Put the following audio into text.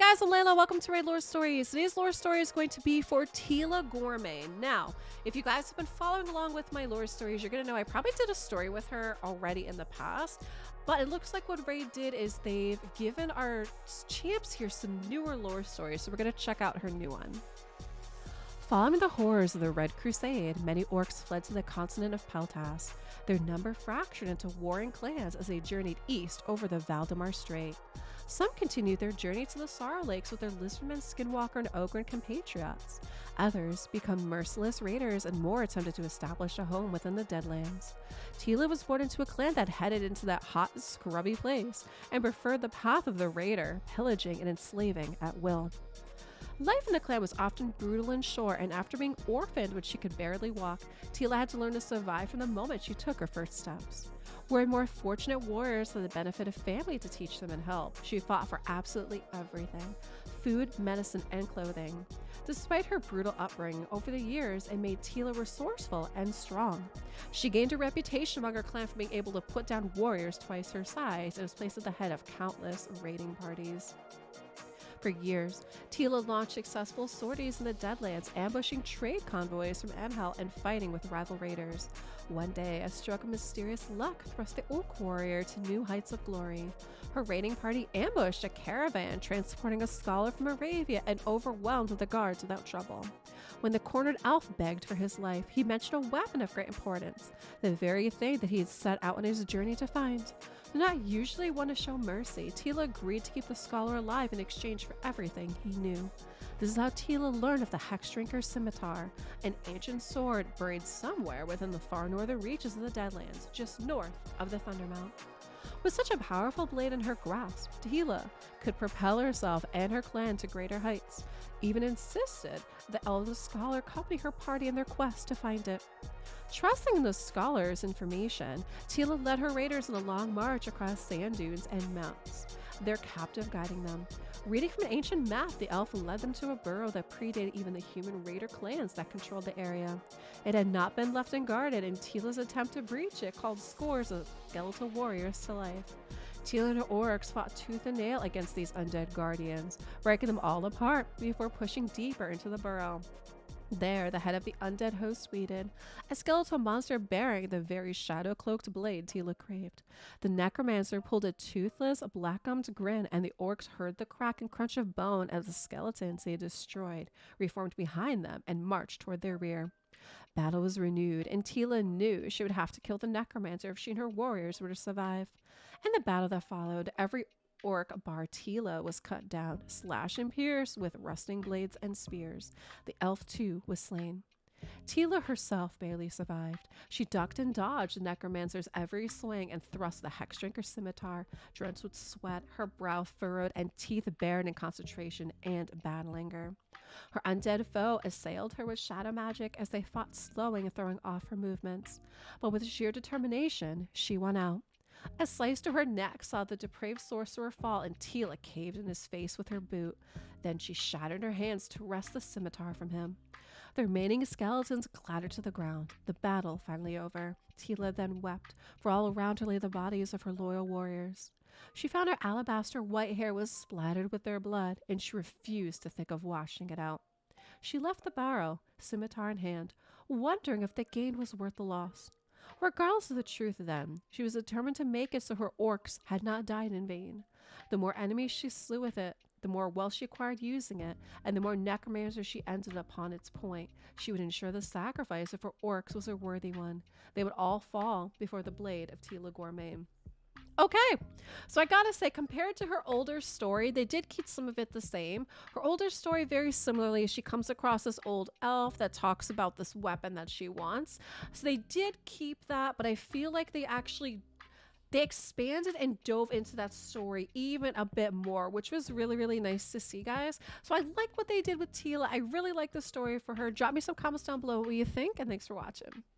guys, I'm Layla. Welcome to Raid Lore Stories. Today's lore story is going to be for Teela Goremane. Now, if you guys have been following along with my lore stories, you're going to know I probably did a story with her already in the past, but it looks like what Raid did is they've given our champs here some newer lore stories, so we're going to check out her new one. Following the horrors of the Red Crusade, many orcs fled to the continent of Peltas. Their number fractured into warring clans as they journeyed east over the Valdemar Strait. Some continued their journey to the Sorrow Lakes with their lizardmen, skinwalker, and ogre compatriots. Others become merciless raiders, and more attempted to establish a home within the Deadlands. Teela was born into a clan that headed into that hot, scrubby place and preferred the path of the raider, pillaging and enslaving at will. Life in the clan was often brutal and short, and after being orphaned when she could barely walk, Teela had to learn to survive from the moment she took her first steps. Were more fortunate warriors had the benefit of family to teach them and help. She fought for absolutely everything: food, medicine, and clothing. Despite her brutal upbringing, over the years it made Teela resourceful and strong. She gained a reputation among her clan for being able to put down warriors twice her size and was placed at the head of countless raiding parties. For years, Teela launched successful sorties in the Deadlands, ambushing trade convoys from Anhel and fighting with rival raiders. One day, a stroke of mysterious luck thrust the orc warrior to new heights of glory. Her raiding party ambushed a caravan transporting a scholar from Aravia and overwhelmed the guards without trouble. When the cornered elf begged for his life, he mentioned a weapon of great importance, the very thing that he had set out on his journey to find. Not usually one to show mercy, Teela agreed to keep the scholar alive in exchange for everything he knew. This is how Teela learned of the Hexdrinker's scimitar, an ancient sword buried somewhere within the far northern reaches of the Deadlands, just north of the Thundermount. With such a powerful blade in her grasp, Teela could propel herself and her clan to greater heights, even insisted the eldest scholar accompany her party in their quest to find it. Trusting in the scholar's information, Teela led her raiders on a long march across sand dunes and mountains, their captive guiding them. Reading from an ancient map, the elf led them to a burrow that predated even the human raider clans that controlled the area. It had not been left unguarded, and Teela's attempt to breach it called scores of skeletal warriors to life. Teela and her orcs fought tooth and nail against these undead guardians, breaking them all apart before pushing deeper into the burrow. There, the head of the undead host waited, a skeletal monster bearing the very shadow-cloaked blade Teela craved. The necromancer pulled a toothless, black-gummed grin, and the orcs heard the crack and crunch of bone as the skeletons they had destroyed reformed behind them and marched toward their rear. Battle was renewed, and Teela knew she would have to kill the necromancer if she and her warriors were to survive. In the battle that followed, every orc bar Teela was cut down, slashed and pierced with rusting blades and spears. The elf, too, was slain. Teela herself barely survived. She ducked and dodged the necromancer's every swing and thrust the Hexdrinker's scimitar, drenched with sweat, her brow furrowed, and teeth bared in concentration and battle anger. Her undead foe assailed her with shadow magic as they fought, slowing and throwing off her movements. But with sheer determination, she won out. A slice to her neck saw the depraved sorcerer fall, and Teela caved in his face with her boot. Then she shattered her hands to wrest the scimitar from him. The remaining skeletons clattered to the ground. The battle finally over. Teela then wept, for all around her lay the bodies of her loyal warriors. She found her alabaster white hair was splattered with their blood, and she refused to think of washing it out. She left the barrow, scimitar in hand, wondering if the gain was worth the loss. Regardless of the truth then, she was determined to make it so her orcs had not died in vain. The more enemies she slew with it, the more wealth she acquired using it, and the more necromancers she ended upon its point, she would ensure the sacrifice of her orcs was a worthy one. They would all fall before the blade of Teela Goremane. Okay, so I gotta say, compared to her older story, they did keep some of it the same. Her older story, very similarly, she comes across this old elf that talks about this weapon that she wants. So they did keep that, but I feel like they expanded and dove into that story even a bit more, which was really, really nice to see, guys. So I like what they did with Teela. I really like the story for her. Drop me some comments down below what you think, and thanks for watching.